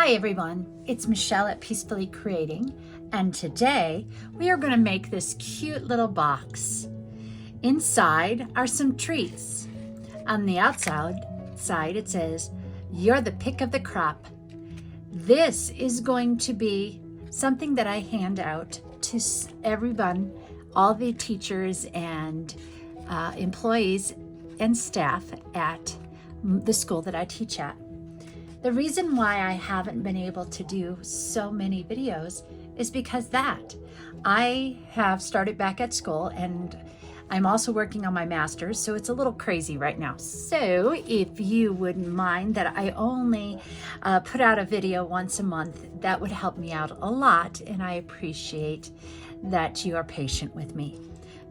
Hi everyone, it's Michelle at Piecefully Creating, and today we are going to make this cute little box. Inside are some treats. On the outside it says, "You're the pick of the crop." This is going to be something that I hand out to everyone, all the teachers and employees and staff at the school that I teach at. The reason why I haven't been able to do so many videos is because I have started back at school and I'm also working on my master's, so it's a little crazy right now. So if you wouldn't mind that I only put out a video once a month, that would help me out a lot, and I appreciate that you are patient with me.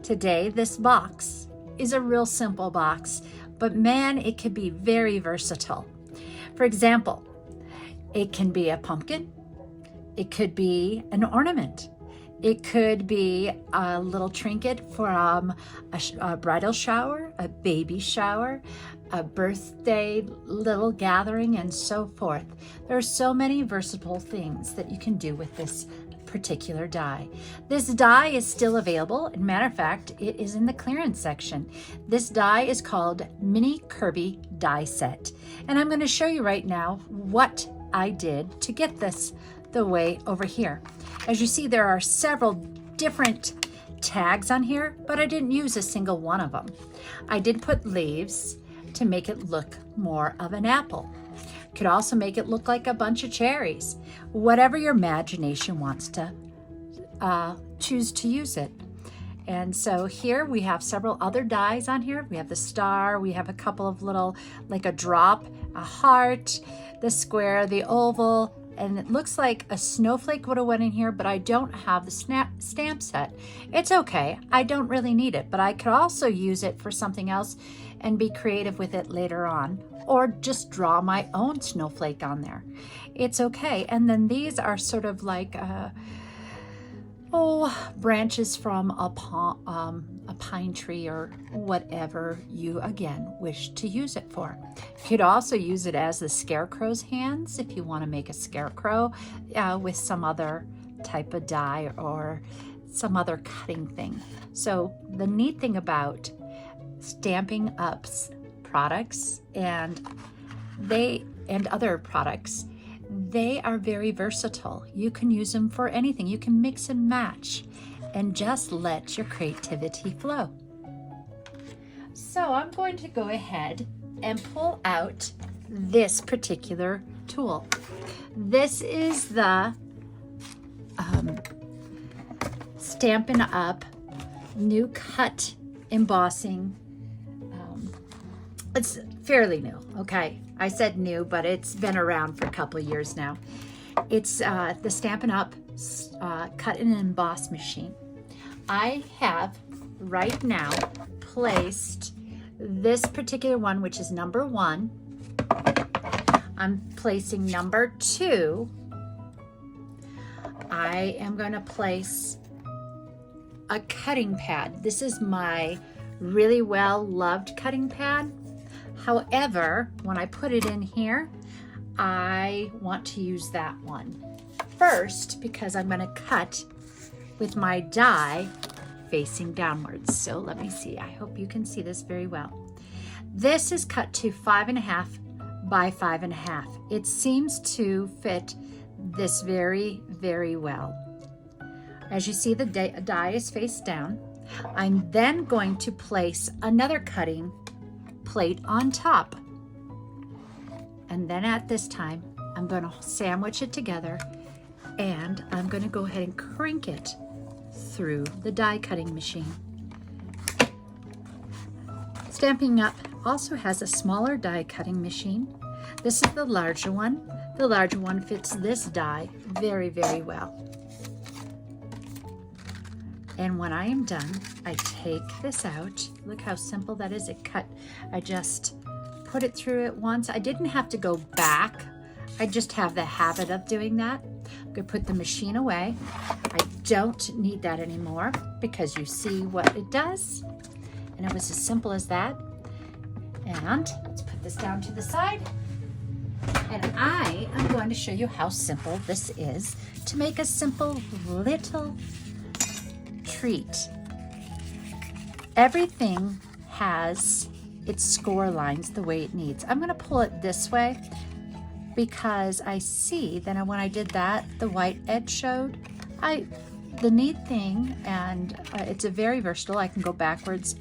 Today, this box is a real simple box, but man, it can be very versatile. For example, it can be a pumpkin, it could be an ornament, it could be a little trinket from a bridal shower, a baby shower, a birthday little gathering, and so forth. There are so many versatile things that you can do with this particular die. This die is still available. As a matter of fact, it is in the clearance section. This die is called Mini Kirby Die Set. And I'm going to show you right now what I did to get this the way over here. As you see, there are several different tags on here, but I didn't use a single one of them. I did put leaves to make it look more of an apple. Could also make it look like a bunch of cherries. Whatever your imagination wants to choose to use it. And so here we have several other dies on here. We have the star, we have a couple of little, like a drop, a heart, the square, the oval, and it looks like a snowflake would have went in here, but I don't have the stamp set. It's okay, I don't really need it, but I could also use it for something else and be creative with it later on, or just draw my own snowflake on there. It's okay. And then these are sort of like branches from a pine tree or whatever you again wish to use it for. You could also use it as the scarecrow's hands if you want to make a scarecrow with some other type of die or some other cutting thing. So the neat thing about Stampin' Up's products and other products, they are very versatile. You can use them for anything. You can mix and match and just let your creativity flow. So I'm going to go ahead and pull out this particular tool. This is the Stampin' Up New Cut Embossing. It's fairly new, okay? I said new, but it's been around for a couple of years now. It's the Stampin' Up Cut and Emboss machine. I have right now placed this particular one, which is number 1. I'm placing number 2. I am going to place a cutting pad. This is my really well-loved cutting pad. However, when I put it in here, I want to use that one first because I'm going to cut with my die facing downwards. So let me see. I hope you can see this very well. This is cut to 5.5 by 5.5. It seems to fit this very, very well. As you see, the die is face down. I'm then going to place another cutting plate on top. And then at this time, I'm going to sandwich it together and I'm going to go ahead and crank it through the die cutting machine. Stampin' Up also has a smaller die cutting machine. This is the larger one. The larger one fits this die very, very well. And when I am done, I take this out. Look how simple that is. I just put it through it once. I didn't have to go back. I just have the habit of doing that. I'm gonna put the machine away. I don't need that anymore because you see what it does. And it was as simple as that. And let's put this down to the side. And I am going to show you how simple this is to make a simple little treat. Everything has its score lines the way it needs. I'm going to pull it this way because I see that when I did that, the white edge showed. The neat thing, and it's a very versatile, I can go backwards,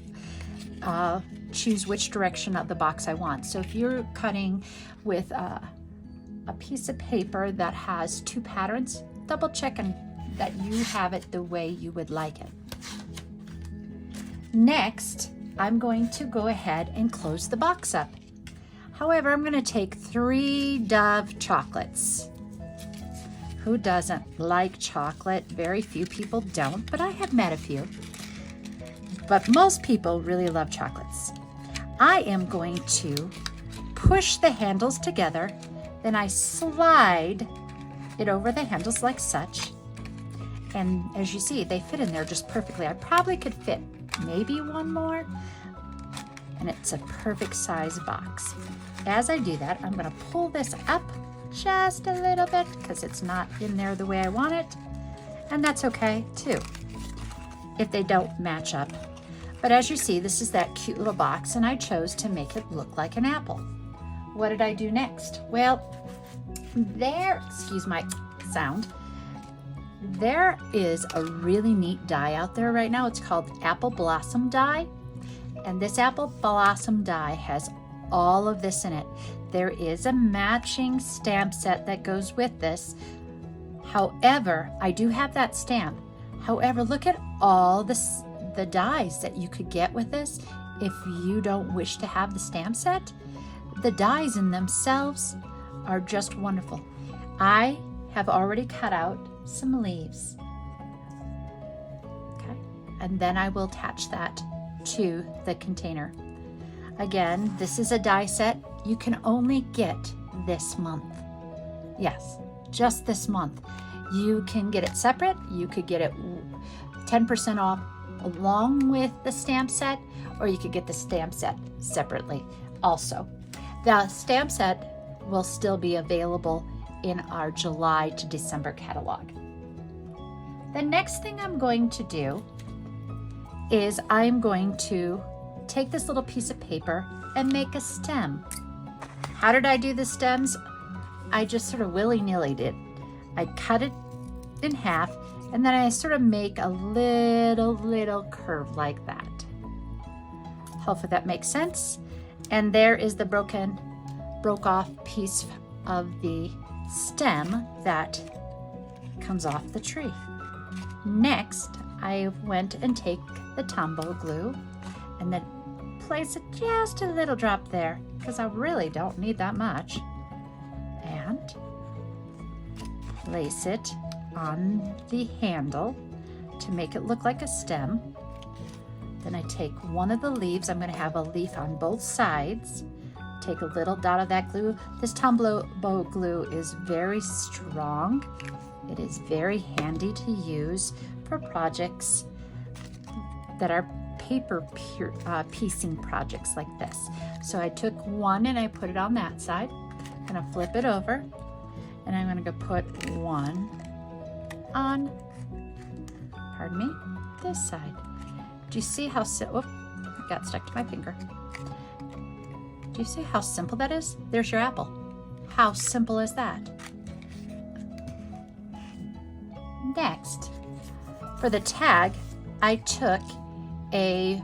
choose which direction of the box I want. So if you're cutting with a piece of paper that has two patterns, double check that you have it the way you would like it. Next, I'm going to go ahead and close the box up. However, I'm going to take 3 Dove chocolates. Who doesn't like chocolate? Very few people don't, but I have met a few. But most people really love chocolates. I am going to push the handles together, then I slide it over the handles like such. And as you see, they fit in there just perfectly. I probably could fit maybe one more, and it's a perfect size box. As I do that, I'm going to pull this up just a little bit because it's not in there the way I want it, and that's okay too if they don't match up. But as you see, this is that cute little box, and I chose to make it look like an apple. What did I do next? Well, excuse my sound, there is a really neat die out there right now. It's called Apple Blossom Die, and this Apple Blossom die has all of this in it. There is a matching stamp set that goes with this. However, I do have that stamp. However, look at all the dies that you could get with this if you don't wish to have the stamp set. The dies in themselves are just wonderful. I have already cut out some leaves. Okay, and then I will attach that to the container. Again, this is a die set you can only get this month. Yes, just this month. You can get it separate. You could get it 10% off along with the stamp set, or you could get the stamp set separately also. The stamp set will still be available in our July to December catalog. The next thing I'm going to do is I'm going to take this little piece of paper and make a stem. How did I do the stems? I just sort of willy-nilly did. I cut it in half, and then I sort of make a little curve like that. Hopefully that makes sense. And there is the broke off piece of the stem that comes off the tree. Next, I went and take the Tombow glue and then place it just a little drop there because I really don't need that much, and place it on the handle to make it look like a stem. Then I take one of the leaves. I'm going to have a leaf on both sides. Take a little dot of that glue. This Tombow glue is very strong. It is very handy to use for projects that are paper piecing projects like this. So I took one and I put it on that side. I'm going to flip it over, and I'm going to go put one on, pardon me, this side. Do you see how it got stuck to my finger. Do you see how simple that is? There's your apple. How simple is that? Next, for the tag, I took a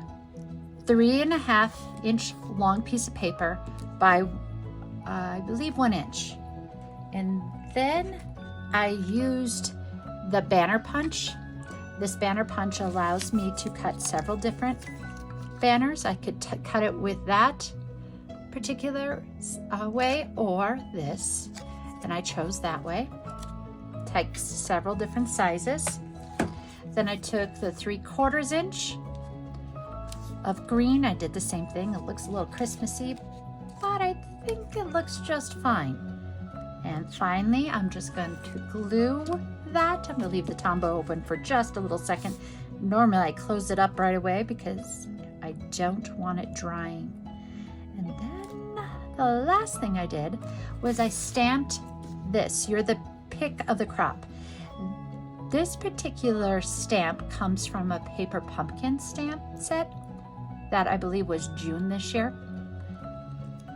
3.5 inch long piece of paper by I believe 1 inch, and then I used the banner punch. This banner punch allows me to cut several different banners. I could cut it with that particular way or this, and I chose that way. Takes several different sizes. Then I took the 3/4 inch of green. I did the same thing. It looks a little Christmassy, but I think it looks just fine. And finally, I'm just going to glue that. I'm going to leave the Tombow open for just a little second. Normally, I close it up right away because I don't want it drying. And then The last thing I did was I stamped this. You're the pick of the crop. This particular stamp comes from a paper pumpkin stamp set that I believe was June this year.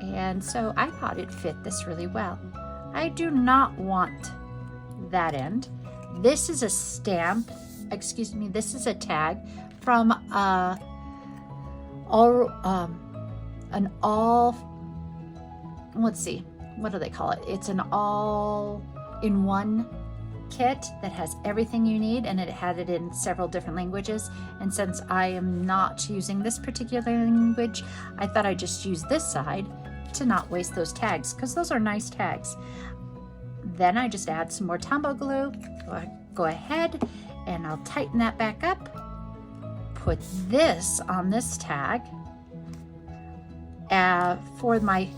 And so I thought it fit this really well. I do not want that end. This is a stamp, excuse me, this is a tag from an all, let's see, what do they call it? It's an all-in-one kit that has everything you need, and it had it in several different languages. And since I am not using this particular language, I thought I'd just use this side to not waste those tags, because those are nice tags. Then I just add some more Tombow glue. Go ahead and I'll tighten that back up. Put this on this tag. For my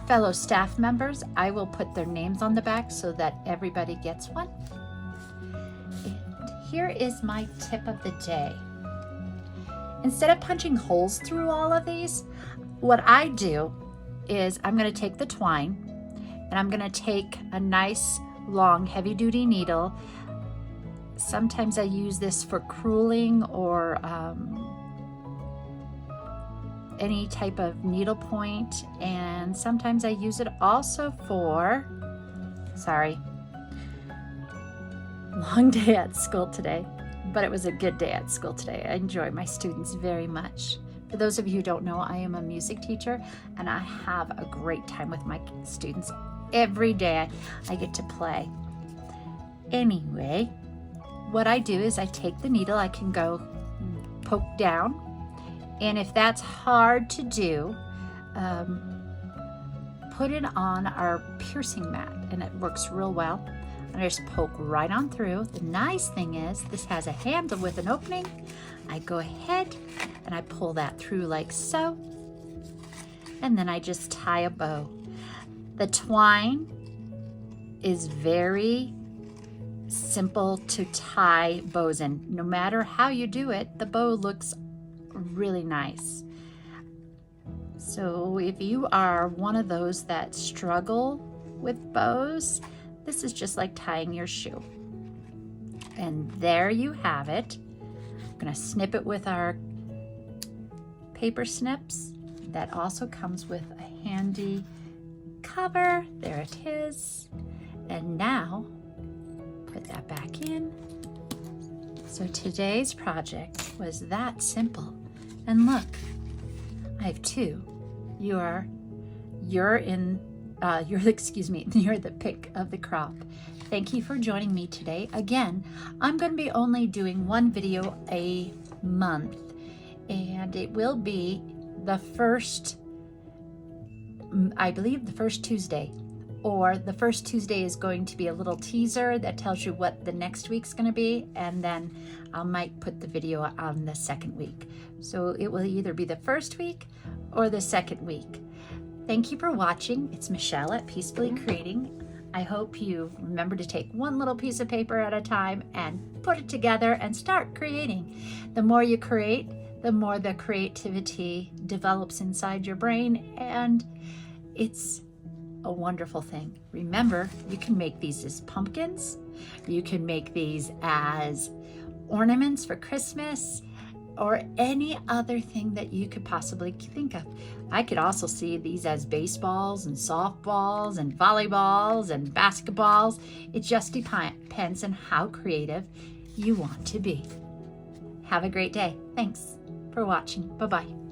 fellow staff members, I will put their names on the back so that everybody gets one. And here is my tip of the day. Instead of punching holes through all of these, what I do is I'm going to take the twine and I'm going to take a nice long heavy-duty needle. Sometimes I use this for crewling or any type of needle point, and sometimes I use it also for, long day at school today, but it was a good day at school today. I enjoy my students very much. For those of you who don't know, I am a music teacher, and I have a great time with my students. Every day I get to play. Anyway, what I do is I take the needle, I can go poke down, and if that's hard to do, put it on our piercing mat, and it works real well. And I just poke right on through. The nice thing is this has a handle with an opening. I go ahead and I pull that through like so, and then I just tie a bow. The twine is very simple to tie bows in. No matter how you do it, the bow looks really nice. So if you are one of those that struggle with bows, this is just like tying your shoe. And there you have it. I'm gonna snip it with our paper snips. That also comes with a handy cover. There it is. And now put that back in. So today's project was that simple. And look, I have two. You're the pick of the crop. Thank you for joining me today. Again, I'm going to be only doing one video a month, and it will be the first, I believe the first Tuesday, or the first Tuesday is going to be a little teaser that tells you what the next week's going to be, and then I might put the video on the second week. So it will either be the first week or the second week. Thank you for watching. It's Michelle at Piecefully Creating. I hope you remember to take one little piece of paper at a time and put it together and start creating. The more you create, the more the creativity develops inside your brain, and it's a wonderful thing. Remember, you can make these as pumpkins. You can make these as ornaments for Christmas, or any other thing that you could possibly think of. I could also see these as baseballs and softballs and volleyballs and basketballs. It just depends on how creative you want to be. Have a great day. Thanks for watching. Bye-bye.